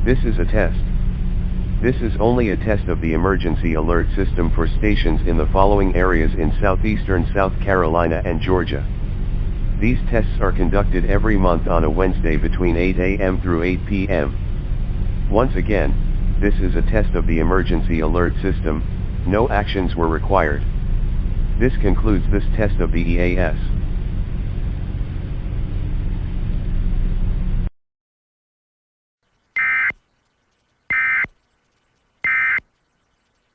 This is a test. This is only a test of the emergency alert system for stations in the following areas in southeastern South Carolina and Georgia. These tests are conducted every month on a Wednesday between 8 a.m. through 8 p.m. Once again, this is a test of the emergency alert system. No actions were required. This concludes this test of the EAS.